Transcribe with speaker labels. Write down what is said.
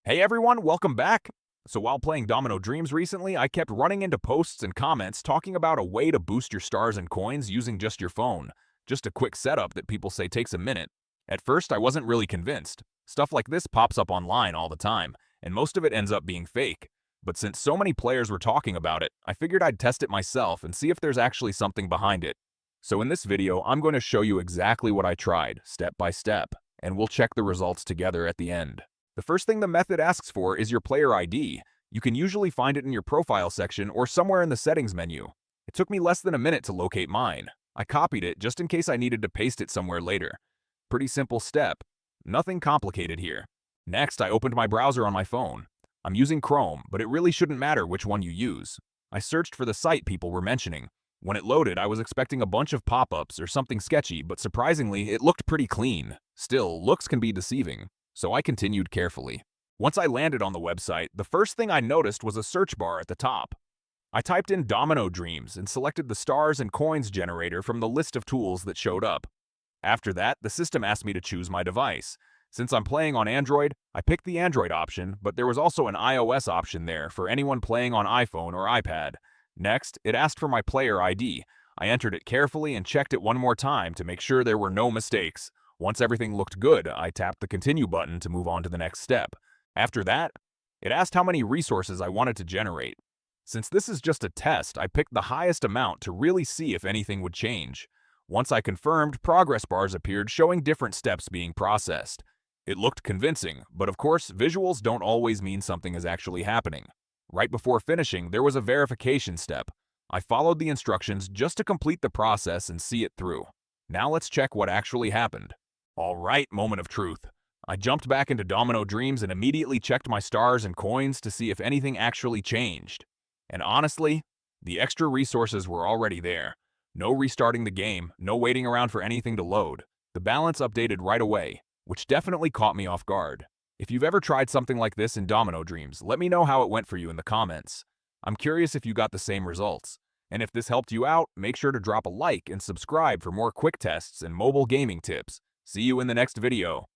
Speaker 1: Hey everyone, welcome back! So while playing Domino Dreams recently, I kept running into posts and comments talking about a way to boost your stars and coins using just your phone. Just a quick setup that people say takes a minute. At first, I wasn't really convinced. Stuff like this pops up online all the time, and most of it ends up being fake. But since so many players were talking about it, I figured I'd test it myself and see if there's actually something behind it. So in this video, I'm going to show you exactly what I tried, step by step, and we'll check the results together at the end. The first thing the method asks for is your player ID. You can usually find it in your profile section or somewhere in the settings menu. It took me less than a minute to locate mine. I copied it just in case I needed to paste it somewhere later. Pretty simple step. Nothing complicated here. Next, I opened my browser on my phone. I'm using Chrome, but it really shouldn't matter which one you use. I searched for the site people were mentioning. When it loaded, I was expecting a bunch of pop-ups or something sketchy, but surprisingly, it looked pretty clean. Still, looks can be deceiving, so I continued carefully. Once I landed on the website, the first thing I noticed was a search bar at the top. I typed in Domino Dreams and selected the stars and coins generator from the list of tools that showed up. After that, the system asked me to choose my device. Since I'm playing on Android, I picked the Android option, but there was also an iOS option there for anyone playing on iPhone or iPad. Next, it asked for my player ID. I entered it carefully and checked it one more time to make sure there were no mistakes. Once everything looked good, I tapped the Continue button to move on to the next step. After that, it asked how many resources I wanted to generate. Since this is just a test, I picked the highest amount to really see if anything would change. Once I confirmed, progress bars appeared showing different steps being processed. It looked convincing, but of course, visuals don't always mean something is actually happening. Right before finishing, there was a verification step. I followed the instructions just to complete the process and see it through. Now let's check what actually happened. Alright, moment of truth. I jumped back into Domino Dreams and immediately checked my stars and coins to see if anything actually changed. And honestly, the extra resources were already there. No restarting the game, no waiting around for anything to load. The balance updated right away, which definitely caught me off guard. If you've ever tried something like this in Domino Dreams, let me know how it went for you in the comments. I'm curious if you got the same results. And if this helped you out, make sure to drop a like and subscribe for more quick tests and mobile gaming tips. See you in the next video.